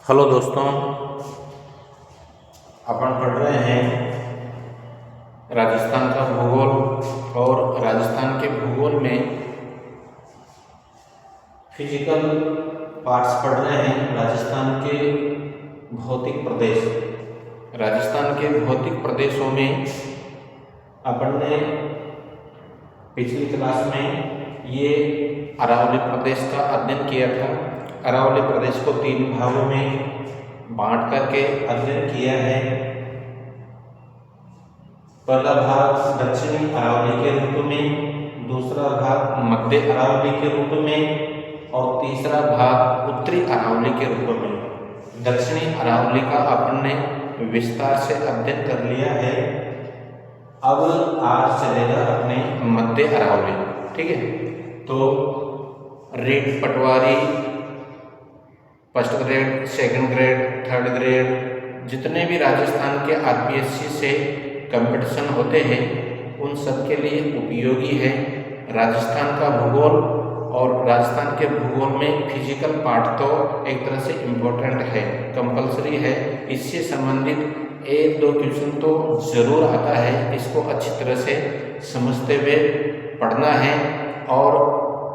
Hello दोस्तों, अपन पढ़ रहे हैं राजस्थान का भूगोल। और राजस्थान के भूगोल में फिजिकल पार्ट्स पढ़ रहे हैं। राजस्थान के भौतिक प्रदेश, राजस्थान के भौतिक प्रदेशों में अपन ने पिछली क्लास में ये अरावली प्रदेश का अध्ययन किया था। अरावली प्रदेश को 3 भागों में बांट करके अध्ययन किया है। पहला भाग दक्षिणी अरावली के रूप में, दूसरा भाग मध्य अरावली के रूप में और तीसरा भाग उत्तरी अरावली के रूप में। दक्षिणी अरावली का अपन ने विस्तार से अध्ययन कर लिया है। अब आज चलेगा अपने मध्य अरावली। ठीक है, तो REET Patwari, first grade, second grade, third grade, जितने भी राजस्थान के आरपीएससी से कंपटीशन होते हैं उन सब के लिए उपयोगी है राजस्थान का भूगोल। और राजस्थान के भूगोल में फिजिकल पार्ट तो एक तरह से इम्पोर्टेंट है, कंपलसरी है। इससे संबंधित 1-2 क्वेश्चन तो ज़रूर आता है। इसको अच्छी तरह से समझते हुए पढ़ना है और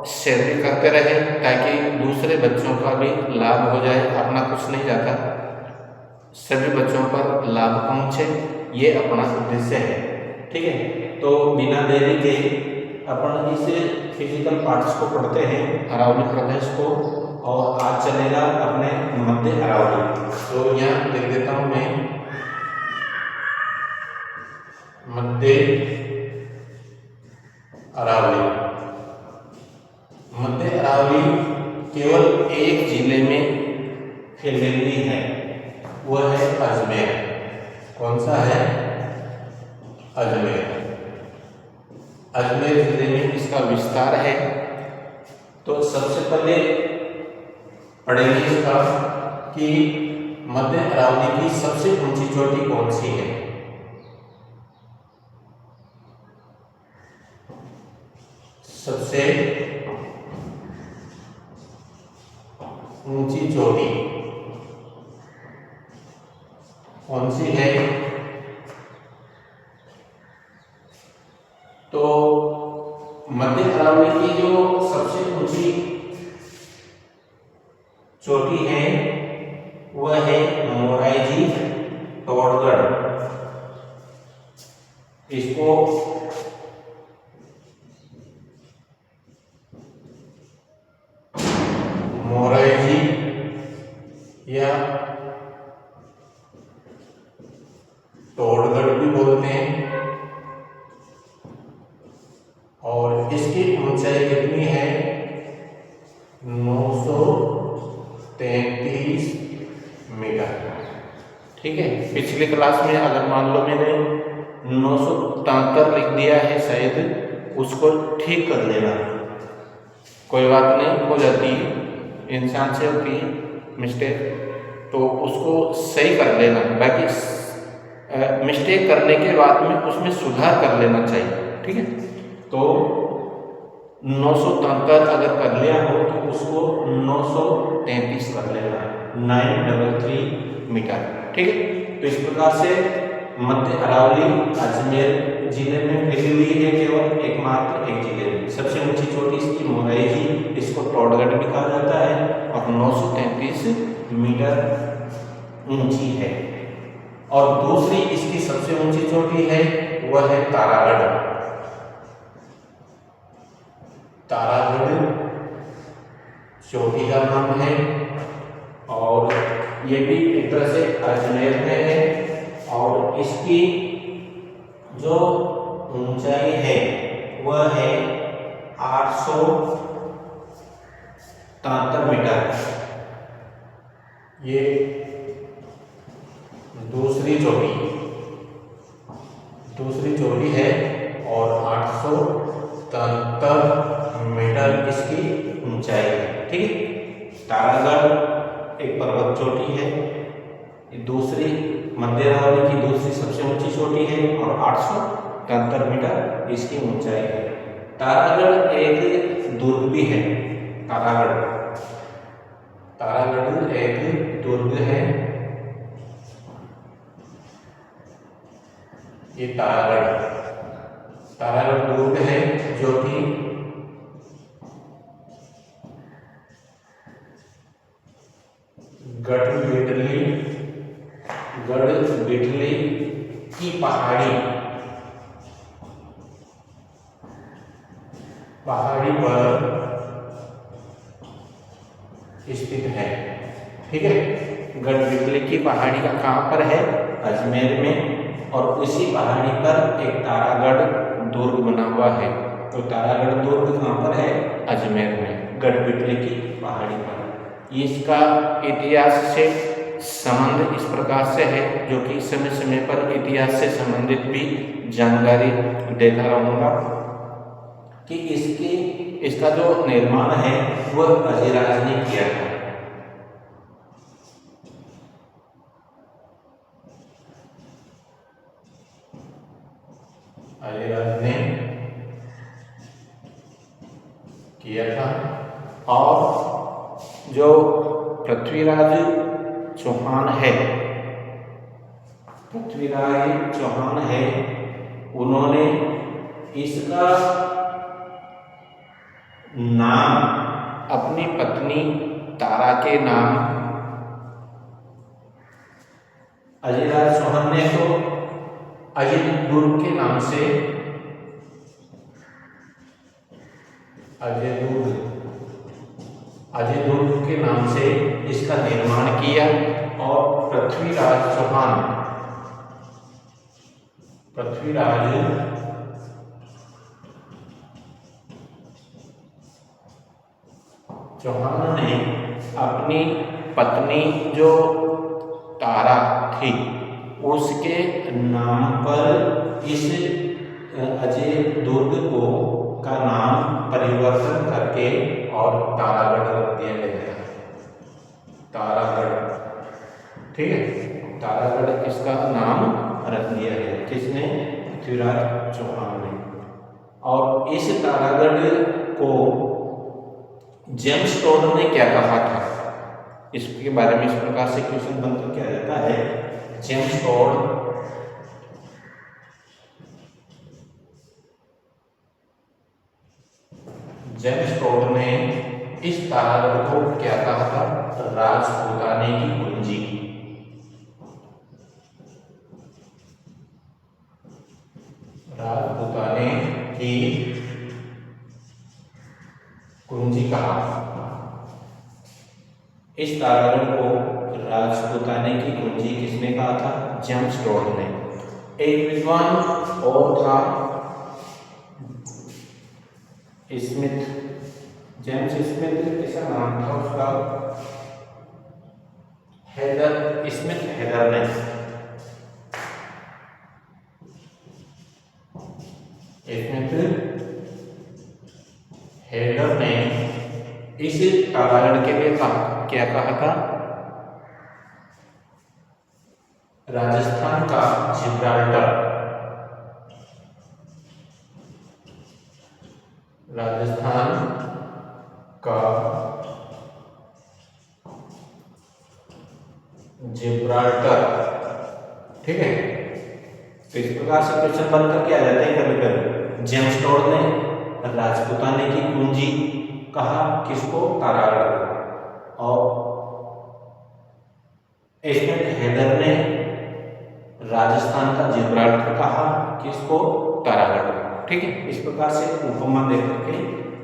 शेयर भी करते रहे ताकि दूसरे बच्चों का भी लाभ हो जाए। अपना कुछ नहीं जाता, सभी बच्चों पर लाभ पहुँचे, ये अपना उद्देश्य है। ठीक है, तो बिना देरी के अपन इस फिजिकल पार्ट्स को पढ़ते हैं, अरावली प्रदेश को। और आज चलेगा अपने मध्य अरावली। तो यहाँ लिख देता हूँ मैं मध्य अरावली। मध्य अरावली केवल एक जिले में फैली है, वह है अजमेर। कौन सा है? अजमेर। अजमेर जिले में इसका विस्तार है। तो सबसे पहले पढ़ेंगे इसका कि मध्य अरावली की सबसे ऊंची चोटी कौन सी है। सबसे ऊंची चोटी कौन सी है? तो मध्य अरावली की जो सबसे ऊंची चोटी है वह है मोराइजी तोड़गढ़। इसको मोराइजी या तोड़गढ़ भी बोलते हैं। और इसकी ऊंचाई कितनी है? 933 मीटर। ठीक है, पिछली क्लास में अगर मान लो मैंने 973 लिख दिया है शायद, उसको ठीक कर लेना, कोई बात नहीं, हो जाती है, इंसान से होती है मिस्टेक, तो उसको सही कर लेना। बाकी मिस्टेक करने के बाद में उसमें सुधार कर लेना चाहिए। ठीक है, तो 973 अगर कर लिया हो तो उसको 933 कर लेना, 933 मीटर। ठीक है, तो इस प्रकार से मध्य अरावली अजमेर जिले में फैली हुई है, केवल एकमात्र एक जिले में। सबसे ऊंची चोटी इसकी मोराइजी, इसको तोड़गढ़ भी कहा जाता है, और 933 मीटर ऊंची है। और दूसरी इसकी सबसे ऊंची चोटी है वह है तारागढ़। तारागढ़ चोटी का नाम है और ये भी एक तरह से अजमेर में है। और इसकी जो ऊंचाई है वह है 873 मीटर। ये दूसरी चोटी है और 873 मीटर इसकी ऊंचाई है। ठीक है, तारागढ़ एक पर्वत चोटी है, दूसरी मध्य अरावली की दूसरी सबसे ऊंची चोटी है और 873 मीटर इसकी ऊंचाई है। तारागढ़ एक दुर्ग भी है। तारागढ़ तारागढ़ एक दुर्ग है। ये तारागढ़ दुर्ग है जो कि गढ़बिटली की पहाड़ी पर स्थित है। ठीक है, गढ़बिटली की पहाड़ी का कहाँ पर है? अजमेर में। और उसी पहाड़ी पर एक तारागढ़ दुर्ग बना हुआ है। तो तारागढ़ दुर्ग कहाँ पर है? अजमेर में, गढ़बिटली की पहाड़ी पर। इसका इतिहास से संबंध इस प्रकार से है, जो कि समय समय पर इतिहास से संबंधित भी जानकारी देता रहूँगा कि इसका जो निर्माण है वह अजयराज ने किया था। अजयराज ने किया था। और जो पृथ्वीराज चौहान है, उन्होंने इसका नाम अपनी पत्नी तारा के नाम, अजयराज चौहान ने तो अजय दुर्ग के नाम से अजय दुर्ग के नाम से इसका निर्माण किया। और पृथ्वीराज चौहान ने अपनी पत्नी जो तारा थी उसके नाम पर इस अजय दुर्ग का नाम परिवर्तन करके और तारागढ़ रख दिया गया। तारागढ़, ठीक है, तारागढ़ इसका नाम रख दिया है। किसने? पृथ्वीराज चौहान ने। और इस तारागढ़ को जेम्स टोड ने क्या कहा था? इसके बारे में इस प्रकार से क्वेश्चन बनकर क्या जाता है। जेम्स टोड ने इस तारागढ़ को क्या कहा था? राजपूताने की कुंजी। राजपूताने की कुंजी कहा। इस तारागढ़ को राजपूताने की कुंजी किसने कहा था? जेम्स टोड ने। एक विद्वान और था स्मिथ, जेम्स स्मिथ, कैसा नाम था उसका? स्मिथ हेदर ने इस तारागढ़ के लिए क्या कहा था? राजस्थान का जिब्राल्टर। राजस्थान का जिब्राल्टर, ठीक है। तो इस प्रकार से क्वेश्चन बनकर के आ जाते हैं कभी कभी। जेम्स टोड ने राजपूताने की कुंजी कहा, किसको? तारागढ़ को। और स्मिथ हेदर ने राजस्थान का जिब्राल्टर कहा, किसको? तारागढ़। ठीक है, इस प्रकार से उपमा दे करके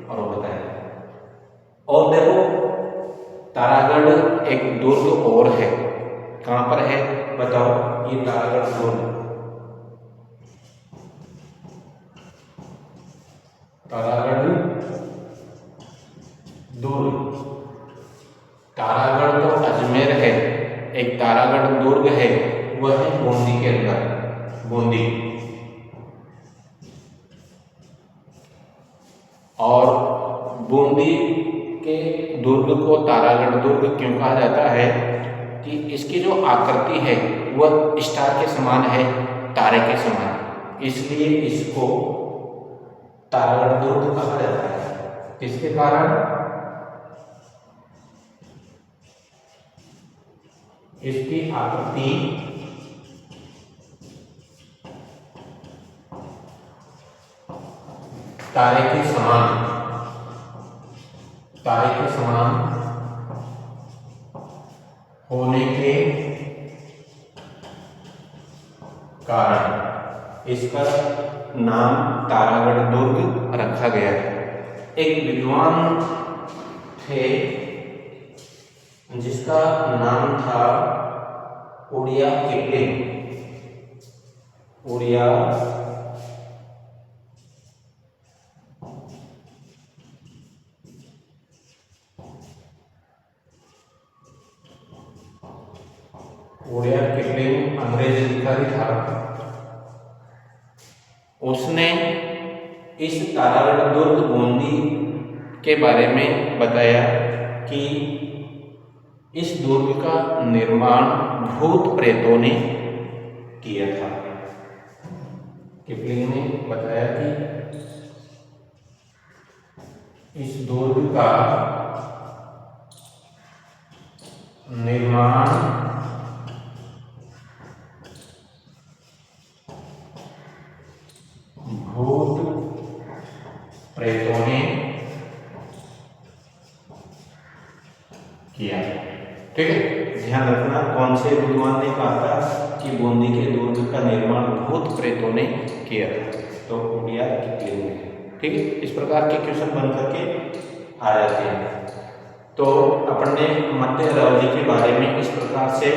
और बताया। और देखो, तारागढ़ एक दुर्ग और है। कहां पर है बताओ? ये तारागढ़ दुर्ग, तारागढ़ दुर्ग। तारागढ़ तो अजमेर है, एक तारागढ़ दुर्ग है, वह है बूंदी के अंदर, बूंदी। और बूंदी के दुर्ग को तारागढ़ दुर्ग क्यों कहा जाता है? कि इसकी जो आकृति है वह स्टार के समान है, तारे के समान, इसलिए इसको तारागढ़ दुर्ग कहा जाता है। किसके कारण? इसकी आकृति तारे के समान होने के कारण इसका नाम तारागढ़ दुर्ग रखा गया है। एक विद्वान थे जिसका नाम था उड़िया किपलिंग। उड़िया किपलिंग अंग्रेज अधिकारी था। उसने इस तारागढ़ दुर्ग बूंदी के बारे में बताया कि इस दुर्ग का निर्माण भूत प्रेतों ने किया था। किपलिंग ने बताया कि इस दुर्ग का निर्माण भूत प्रेतों ने किया। ठीक है, ध्यान रखना कौन से विद्वान ने कहा था कि बूंदी के दुर्ग का निर्माण भूत प्रेतों ने किया था, तो उड़िया किपलिंग ने। ठीक है, इस प्रकार के क्वेश्चन बन करके आ जाते हैं। तो अपन ने मध्य अरावली के बारे में इस प्रकार से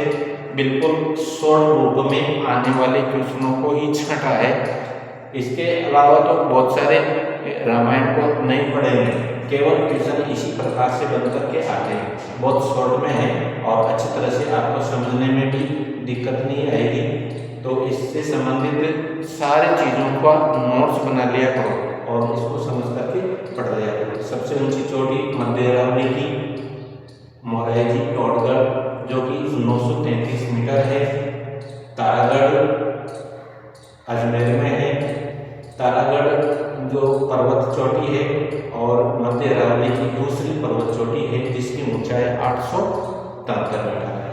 बिल्कुल शॉर्ट रूप में आने वाले क्वेश्चनों को ही छटा है। इसके अलावा तो बहुत सारे रामायण को नहीं पढ़ेंगे, केवल क्वेश्चन इसी प्रकार से बन करके आते हैं। बहुत शॉर्ट में है और अच्छी तरह से आपको समझने में भी दिक्कत नहीं आएगी। तो इससे संबंधित सारी चीज़ों का नोट्स बना लिया करो और इसको समझ करके पढ़ लिया करो। सबसे ऊंची चोटी मध्य अरावली की मोराइजी टोटगढ़ जो कि 933 मीटर है। तारागढ़ अजमेर में है। तारागढ़ जो पर्वत चोटी है और मध्य अरावली की दूसरी पर्वत चोटी है जिसकी ऊंचाई 873 मीटर है।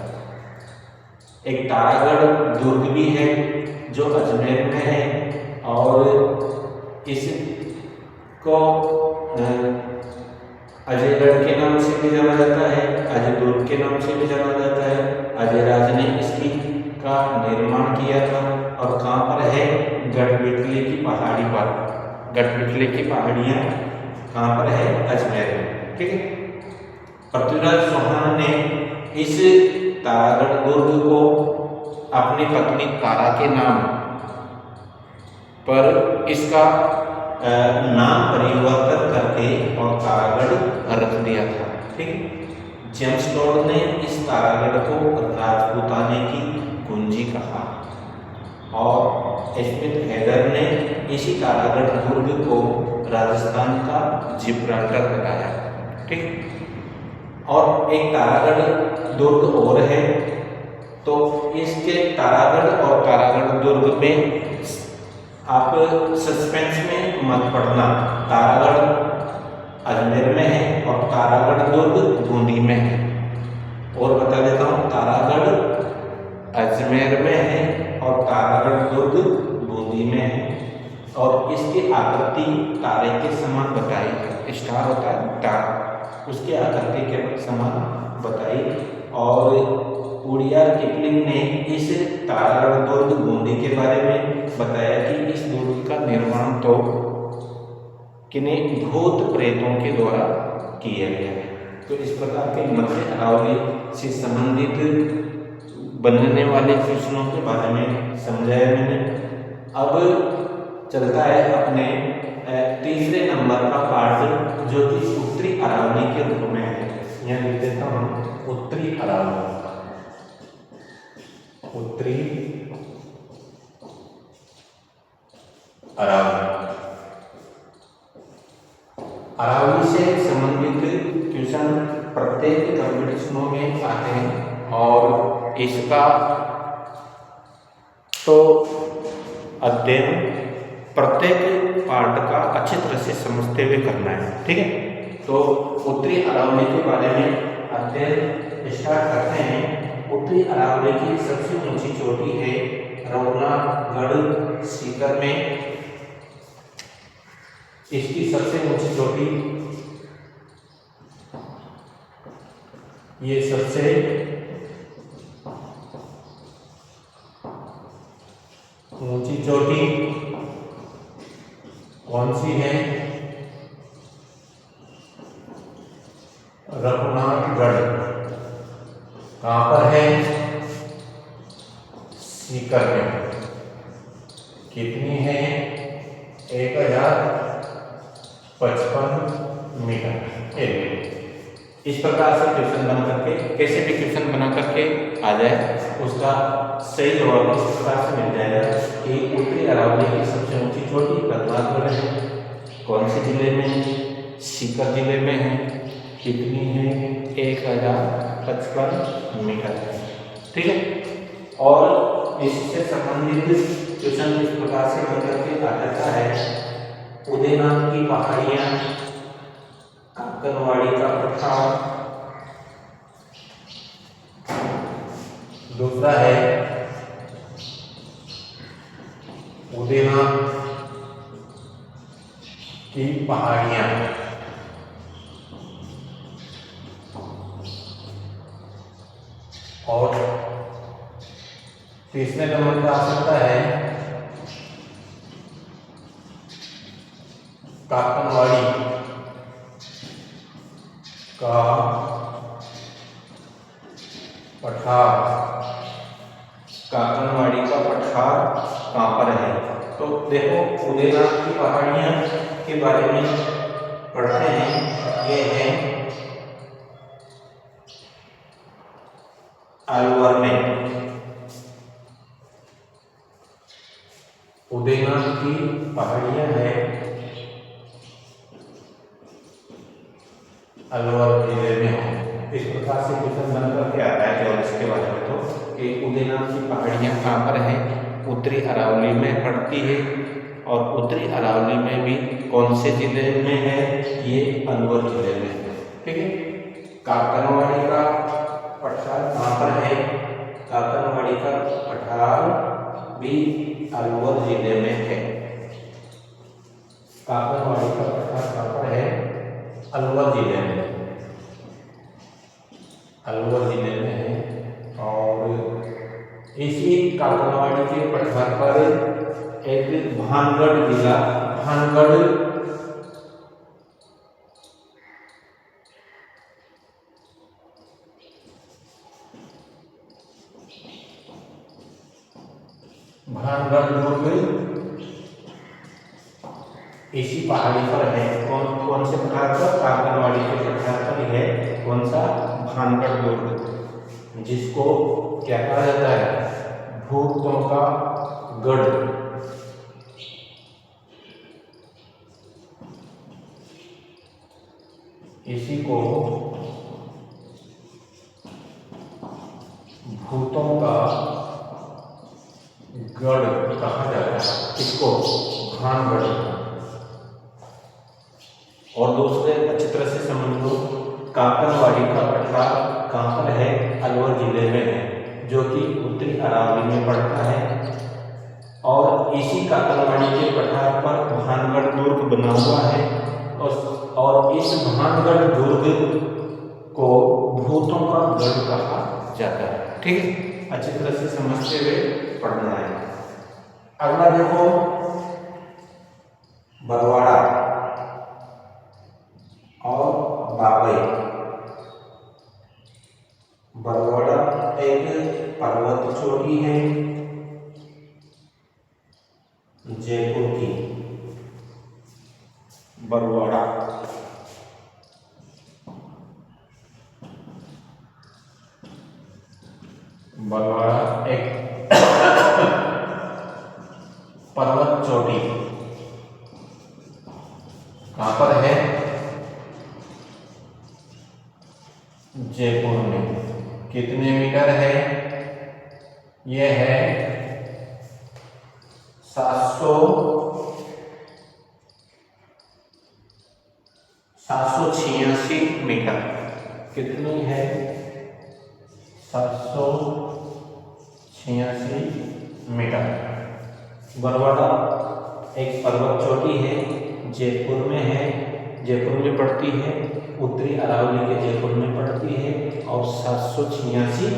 एक तारागढ़ दुर्ग भी है जो अजमेर में है और इसको अजयगढ़ के नाम से भी जाना जाता है, अजय दुर्ग के नाम से भी जाना जाता है। अजय राज ने इसकी का निर्माण किया था और कहाँ पर है? गढ़बिटले की पहाड़ी पर। गढ़बिटले की पहाड़ियाँ कहाँ पर है? अजमेर में। ठीक है, पृथ्वीराज चौहान ने इस तारागढ़ दुर्ग को अपनी पत्नी तारा के नाम पर इसका नाम परिवर्तन करके और तारागढ़ रख दिया था। ठीक, जेम्स टोड ने इस तारागढ़ को राजपूताने की कुंजी कहा और स्मिथ हैदर ने इसी तारागढ़ दुर्ग को राजस्थान का जिब्राल्टर बताया। ठीक, और एक तारागढ़ दुर्ग और है, तो इसके तारागढ़ और तारागढ़ दुर्ग में आप सस्पेंस में मत पढ़ना। तारागढ़ अजमेर में है और तारागढ़ दुर्ग बूंदी में है। और बता देता हूँ, तारागढ़ अजमेर में है और तारागढ़ दुर्ग बूंदी में है और इसकी आकृति तारे के समान बताई है। स्टार होता है तारा, उसकी आकृति के समान बताई। और उड़िया किपलिंग ने इस तारागढ़ दुर्ग बूंदी के बारे में बताया कि इस दुर्ग का निर्माण तो किन्हीं भूत प्रेतों के द्वारा किया गया है। तो इस प्रकार के मध्य अरावली से संबंधित बनने वाले प्रश्नों के बारे में समझाया मैंने। अब चलता है अपने तीसरे नंबर का पार्ट जो कि उत्तरी अरावली के रूप में है। यहाँ लिख देता हूँ उत्तरी अरावली। उत्तरी अरावली, अरावली से संबंधित क्वेश्चन प्रत्येक कंपटीशनों में आते हैं और इसका तो अध्ययन प्रत्येक पार्ट का अच्छी तरह से समझते हुए करना है। ठीक है, तो उत्तरी अरावली के बारे में अध्ययन स्टार्ट करते हैं। उत्तरी उत्तरी अरावली की सबसे ऊंची चोटी है रघुनाथगढ़ सीकर में। इसकी सबसे ऊंची चोटी, ये सबसे ऊंची चोटी कौन सी है? रघुनाथगढ़। कहां पर है? सीकर में। कितनी है? 1055 मीटर एरिया। इस प्रकार से क्वेश्चन बना करके, कैसे भी क्वेश्चन बना करके आ जाए, उसका सही जवाब इस प्रकार से मिल जाएगा कि उत्तरी अरावली की सबसे ऊंची चोटी रघुनाथगढ़ है। कौन से जिले में है? सीकर जिले में है। कितनी है? 1055 मीटर है। ठीक है। और इससे संबंधित क्वेश्चन इस प्रकार से बन करके आ जाता है। उदयनाथ की पहाड़ियां, काकनवाड़ी का पठार। दूसरा है उदयनाथ की पहाड़ियां। और तीसरे नंबर पर आ सकता है काकनवाड़ी का पठार। काकनवाड़ी का पठार कहां पर है? तो देखो, उदयनाथ की पहाड़ियां के बारे में पढ़ते हैं। ये है अलवर में। उदयनाथ की पहाड़ियां है अलवर जिले में है। इस प्रकार से क्वेश्चन बन करके आता है केवल इसके बारे में, तो कि उदयनाथ की पहाड़ियां कहाँ पर है? उत्तरी अरावली में पड़ती है। और उत्तरी अरावली में भी कौन से जिले में है? ये अलवर जिले में है। ठीक है। काकनवाड़ी का पठार कहाँ पर है? काकनवाड़ी का पठार भी अलवर जिले में है। काकनवाड़ी का पठार कहाँ पर है? अलवर जिले में। अलवर जिले में है। और इसी काकनवाड़ी के पठार पर एक भानगढ़ जिला, भानगढ़ दुर्ग इसी पहाड़ी पर है। कौन से पठार पर? काकनवाड़ी के पठार पर है। कौन सा? भानगढ़ दुर्ग, जिसको क्या कहा जाता है? भूतों का गढ़। इसी को भूतों का गढ़ कहा जाता है। इसको भानगढ़। और दूसरे अच्छी तरह से समझ लो, काकनवाड़ी का पठार कहाँ पर है? अलवर जिले में है, जो कि उत्तरी अरावली में पड़ता है। और इसी काकनवाड़ी के पठार पर भानगढ़ दुर्ग बना हुआ है। और इस भानगढ़ दुर्ग को भूतों का गढ़ कहा जाता है। ठीक है। अच्छी तरह से समझते हुए पढ़ना है। अगला देखो, बरवाड़ा और बाबई। बरवाड़ा एक पर्वत चोटी है जयपुर की। बरवाड़ा एक पर्वत चोटी कहां पर है? जयपुर में। कितने मीटर है? यह है 786 मीटर। कितनी है? 786 मीटर। बरवाड़ा एक पर्वत चोटी है, जयपुर में है, जयपुर में पड़ती है, उत्तरी अरावली के जयपुर में पड़ती है और 786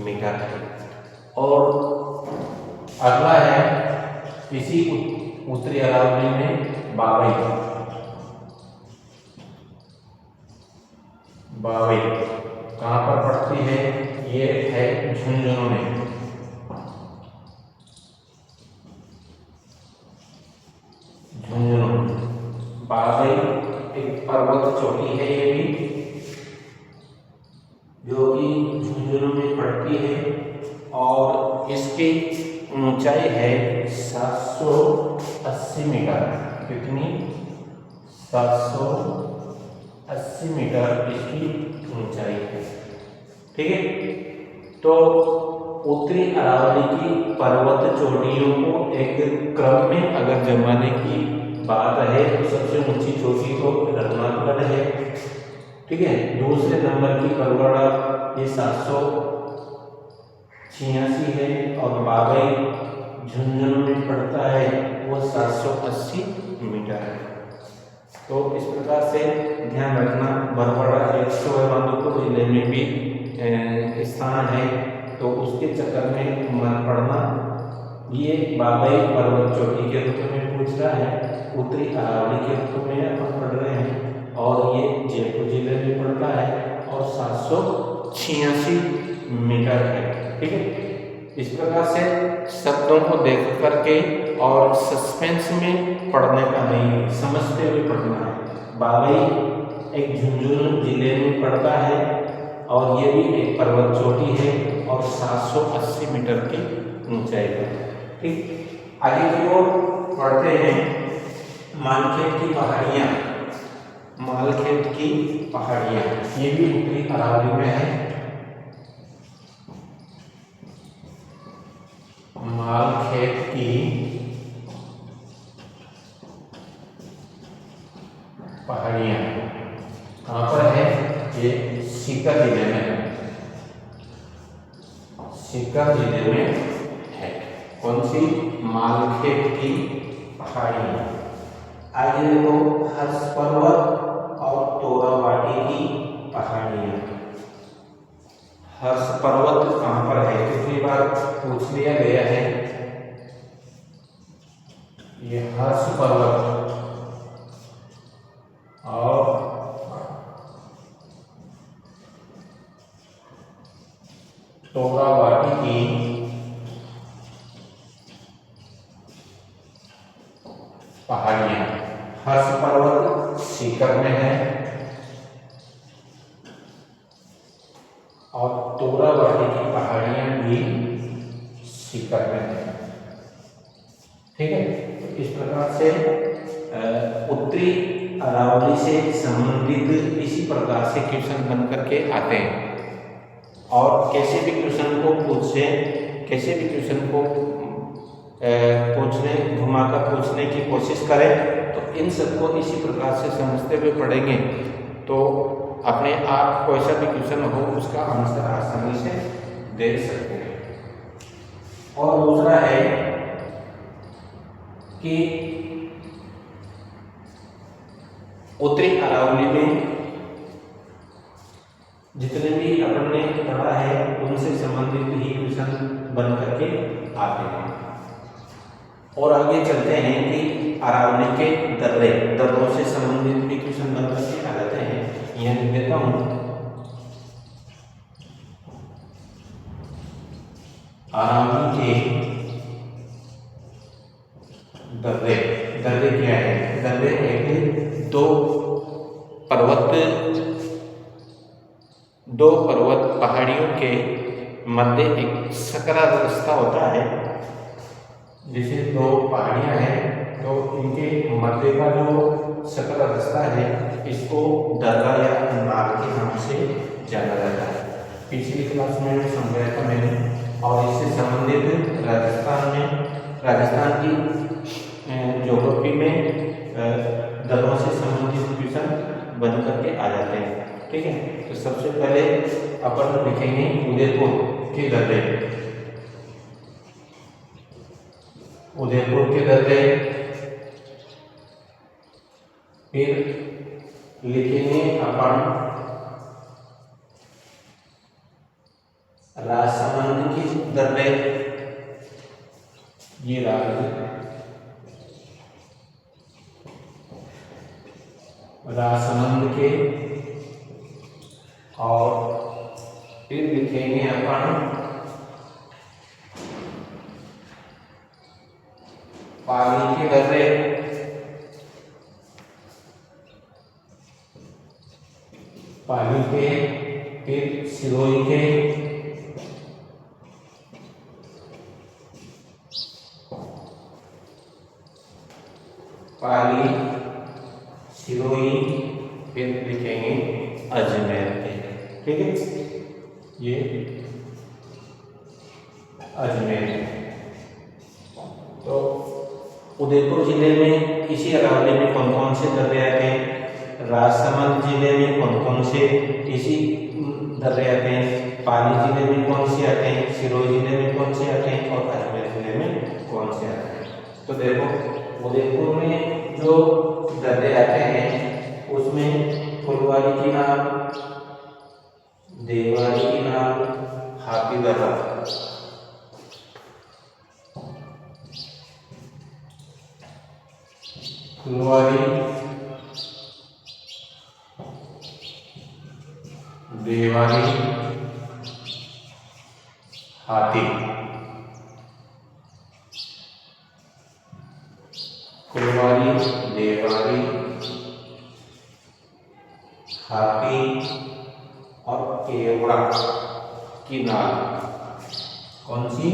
मीटर है। और अगला है इसी उत्तरी अरावली में बावई। बावई कहाँ पर पड़ती है? ये है झुंझुनू में। झुंझुनू बावई एक पर्वत चोटी है, ये भी जो कि झुंझुनू में पड़ती है और इसकी ऊंचाई है 780 मीटर। कितनी? 780 मीटर इसकी ऊंचाई है। ठीक है, तो उत्तरी अरावली की पर्वत चोटियों को एक क्रम में अगर जमाने की बात है तो सबसे ऊंची चोटी तो रत्नागढ़ है। ठीक है, दूसरे नंबर की बरवाड़ा ये 786 है और बावई झुंझुनू में पड़ता है वो 780 मीटर है। तो इस प्रकार से ध्यान रखना, बरवाड़ा एक माधोपुर जिले में भी स्थान है, तो उसके चक्कर में मत पड़ना। ये बावई पर्वत चोटी के रूप में पूछ रहा है, उत्तरी अरावली के रूप में अपन पढ़ रहे हैं और ये जयपुर जिले में पड़ता है और 786 मीटर है। ठीक है, इस प्रकार से शब्दों को देख करके और सस्पेंस में पढ़ने का नहीं, समझते हुए पढ़ना है। बावई एक झुंझुनू जिले में पड़ता है और ये भी एक पर्वत चोटी है और 780 मीटर की ऊंचाई पर। ठीक, आगे की ओर पढ़ते हैं। मालखेत की पहाड़ियाँ, मालखेत की पहाड़ियाँ ये भी उत्तरी अरावली में है। मालखेत की पहाड़ियाँ कहाँ पर है? ये सीकर जिले में है, सीकर जिले में है। कौन सी? मालखेत की पहाड़ियाँ। आगे देखो हर्ष पर्वत और तोराबाटी की पहाड़ियाँ। हर्ष पर्वत कहाँ पर है? कितनी बार पूछ लिया गया है। ये हर्ष पर्वत और तोराबाटी की पहाड़ियाँ। हर्ष पर्वत सीकर में है और तोराबाटी की पहाड़ियाँ भी सीकर में है। ठीक है, तो इस प्रकार से उत्तरी अरावली से संबंधित इसी प्रकार से क्वेश्चन बन करके आते हैं। और कैसे भी क्वेश्चन को पूछे, कैसे भी क्वेश्चन को पूछने घुमाकर पूछने की कोशिश करें तो इन सबको इसी प्रकार से समझते हुए पढ़ेंगे तो अपने आप कोई सा भी क्वेश्चन हो उसका आंसर आसानी से दे सकते हैं। और दूसरा है कि उत्तरी अरावली में जितने भी अपन ने पढ़ा है उनसे संबंधित ही क्वेश्चन बन करके आते हैं। और आगे चलते हैं कि अरावली के दर्रे, दर्रों से संबंधित भी क्वेश्चन बन करके आ जाते हैं। यहाँ लिख देता हूँ। अरावली के दर्रे, दर्रे क्या है? दर्रे एक दो पर्वत पहाड़ियों के मध्य एक सकरा रास्ता होता है। जैसे दो पहाड़ियाँ हैं तो इनके मध्य का जो सकरा रास्ता है इसको दर्रा या नाल के नाम से जाना जाता है। पिछली क्लास में समझाया था मैंने। और इससे संबंधित राजस्थान की ज्योग्राफी में दर्रों से संबंधित क्वेश्चन बन करके आ जाते हैं। ठीक है, तो सबसे पहले अपन लिखेंगे उदयपुर के दर्रे, उदयपुर के दर्रे। फिर लिखेंगे अपन राजसमंद की दर्रे, ये राजसमंद के। और फिर लिखेंगे अपन पाली के दर्रे, पाली के। फिर सिरोही के, पाली सिरोही। फिर लिखेंगे अजमेर के, ठीक है, ये अजमेर। तो उदयपुर जिले में इसी अरावली में कौन कौन से दर्रे आते हैं, राजसमंद जिले में कौन कौन से इसी दर्रे आते हैं, पाली जिले में कौन से आते हैं, सिरोही जिले में कौन से आते हैं और अजमेर जिले में कौन से आते हैं। तो देखो उदयपुर में जो दर्रे आते हैं उसमें फुलवारी की नाम, देवारी की नाम, हाथी दर्रा, फुलवारी, देवारी, हाथी। फुलवारी, देवारी, हाथी और केवड़ा की नाल। कौन सी,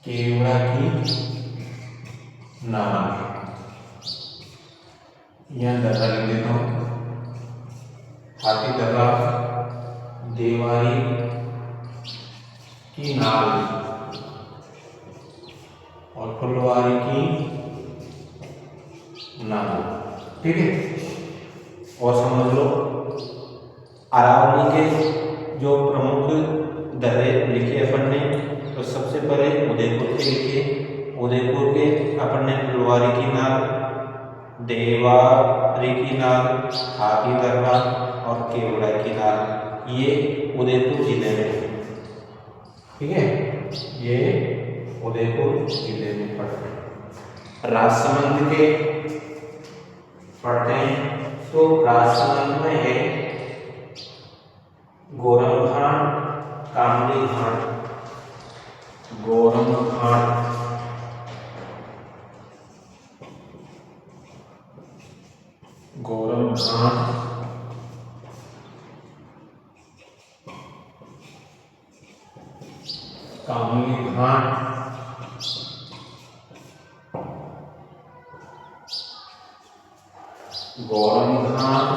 केवड़ा की नाल। यह दर्रा लिख देता हूं, हाथी दर्रा, देवारी की नाल और फुलवारी की नाल, ठीक है। और समझ लो अरावली के जो प्रमुख दर्रे लिखे अपन ने, तो सबसे पहले उदयपुर के लिखे। उदयपुर के अपन ने फुलवारी की नाल, देवारी की नाल, हाथी दर्रा और केवड़ा की नाल, ये उदयपुर जिले में, ठीक है, ये उदयपुर जिले में पड़ते हैं। राजसमंद के पढ़ते हैं तो राजसमंद में है गोरम घाट, कामली घाट, गोरम घाट, गोरम घाट, कामली घाट, गोरम घाट,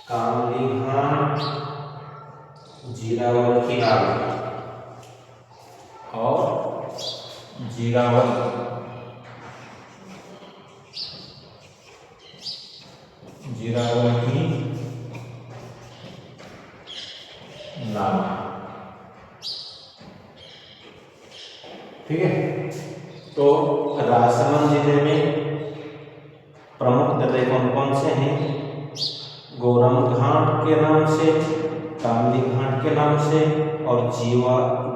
कामली घाट, जीरावल की नाल और जीरावल, जीरावल की नाल, ठीक है। तो राजसमंद जिले में प्रमुख दर्रे कौन कौन से हैं, गोरम घाट के नाम से, कामली घाट के नाम से और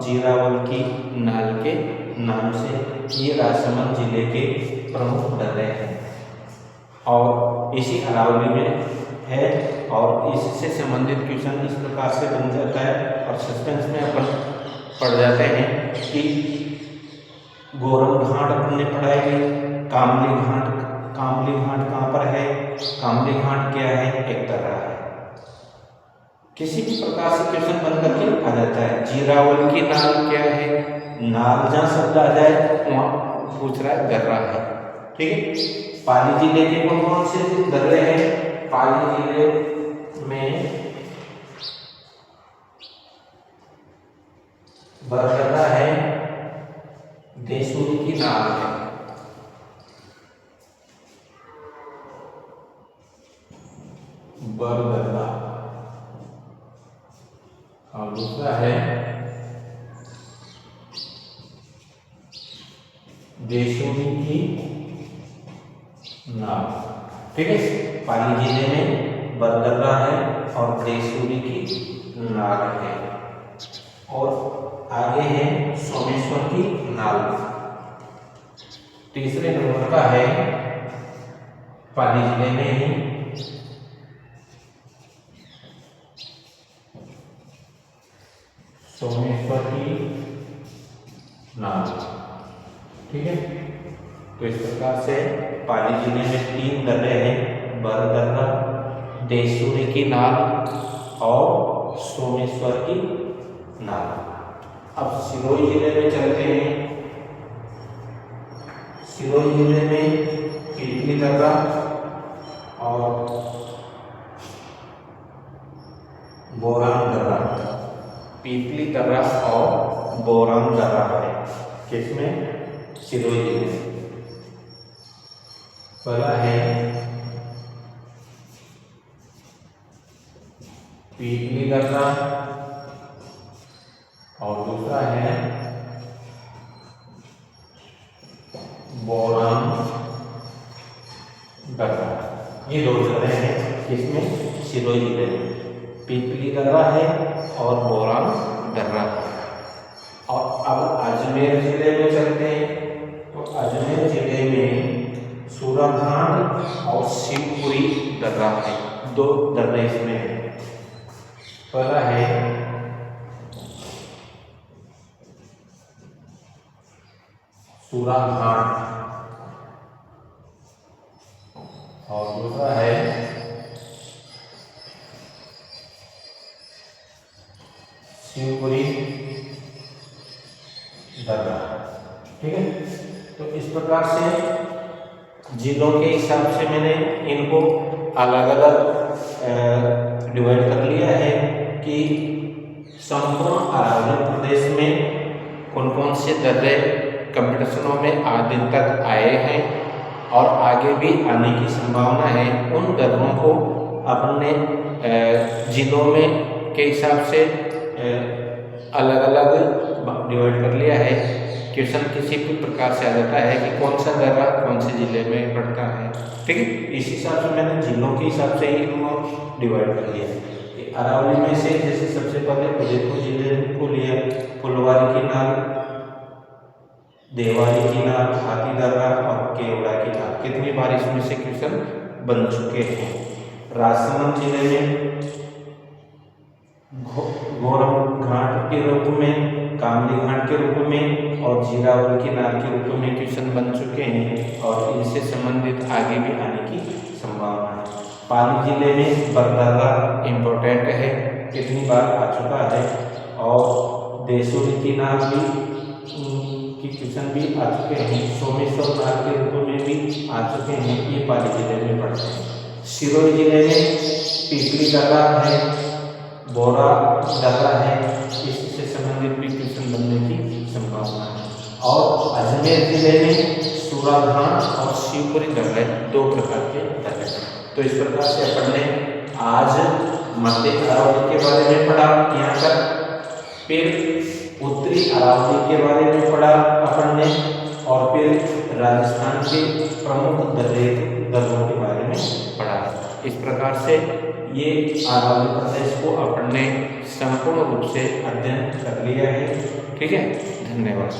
जीरावल की नाल के नाम से, ये राजसमंद जिले के प्रमुख दर्रे हैं। और इसी अरावली में है और इससे संबंधित क्वेश्चन इस प्रकार से बन जाता है और सस्पेंस में अपन पढ़ जाते हैं कि गोरम घाट अपन ने पढ़ाई, कामली घाट कहाँ पर है, कामली घाट क्या है, एक दर्रा है। किसी भी प्रकार से क्वेश्चन बन करके आ जाता है। जीरावल की नाल क्या है, नाल जहाँ शब्द आ जाए वहाँ पूछ रहा है दर्रा है, ठीक है। पाली जिले के कौन कौन से दर्रे हैं, पाली जिले में बरदर्रा है, देशूरी की नाल है, बरदर्रा और दूसरा है देशोरी की नाव। ठीक है, पाली जिले में बरदर्रा है और देशोरी की नाव है। और आगे है सोमेश्वर की नाव। तीसरे नंबर का है पाली जिले में ही सोमेश्वर की नाव। ठीक है, तो इस प्रकार से पाली जिले में 3 दर्रे हैं, बरदर्रा, देशूरी की नाव और सोमेश्वर की नाव। अब सिरोही जिले में चलते हैं। सिरोही जिले में पीपली दर्रा और बोरान दर्रा, पीपली दर्रा और बोरान दर्रा है। किसमें? सिरोही जिले में। पहला है पीपली दर्रा और दूसरा है बोरान दर्रा। ये 2 दर्रे हैं किसमें? सिरोही जिले में। पीपली दर्रा है और बोरान दर्रा है। और अब अजमेर जिले में चलते हैं। तो अजमेर जिले में सूराघाट और शिवपुरी दर्रा है। 2 दर्रे इसमें है। पहला है सूराघाट और दूसरा है शिवपुरी दर्रा। ठीक है, तो इस प्रकार से जिलों के हिसाब से मैंने इनको अलग अलग डिवाइड कर लिया है कि संपूर्ण अरावली प्रदेश में कौन कौन से दर्रे कंपटीशनों में आज दिन तक आए हैं और आगे भी आने की संभावना है। उन दर्रों को अपने जिलों में के हिसाब से अलग अलग डिवाइड कर लिया है। क्वेश्चन किसी भी प्रकार से आ जाता है कि कौन सा दर्रा कौन से जिले में पड़ता है। ठीक है, इस हिसाब से मैंने जिलों के हिसाब से ही इनको डिवाइड कर लिया है। अरावली में से जैसे सबसे पहले उदयपुर जिले को लिया, फुलवारी की नाव, देवारी की नाव, हाथी दर्रा और केवड़ा की नाव। कितनी बार इसमें से क्वेश्चन बन चुके हैं। राजसमंद जिले में घोरम घाट के रूप में, कामली घाट के रूप में और जीरावल की नाव के रूप में क्वेश्चन बन चुके हैं और इनसे संबंधित आगे भी आने की संभावना है। पाली जिले में बरदर्रा इम्पोर्टेंट है, कितनी बार आ चुका है और देशूरी की नाव भी की क्वेश्चन भी आ चुके हैं। सोमेश्वर नाव के रूप में भी आ चुके हैं, ये पाली जिले में पड़ते हैं। सिरोही जिले में पीपली दर्रा है, बोरा दर्रा है, इससे संबंधित भी क्वेश्चन बनने की संभावना है। और अजमेर जिले में सूराघाट और शिवपुरी दर्रे 2 प्रकार के दर्रे। तो इस प्रकार से अपन ने आज मध्य अरावली के बारे में पढ़ा यहाँ तक, फिर उत्तरी अरावली के बारे में पढ़ा अपन ने और फिर राजस्थान के प्रमुख दर्रों के बारे में पढ़ा। इस प्रकार से ये अरावली प्रदेश को अपन ने संपूर्ण रूप से अध्ययन कर लिया है। ठीक है, धन्यवाद।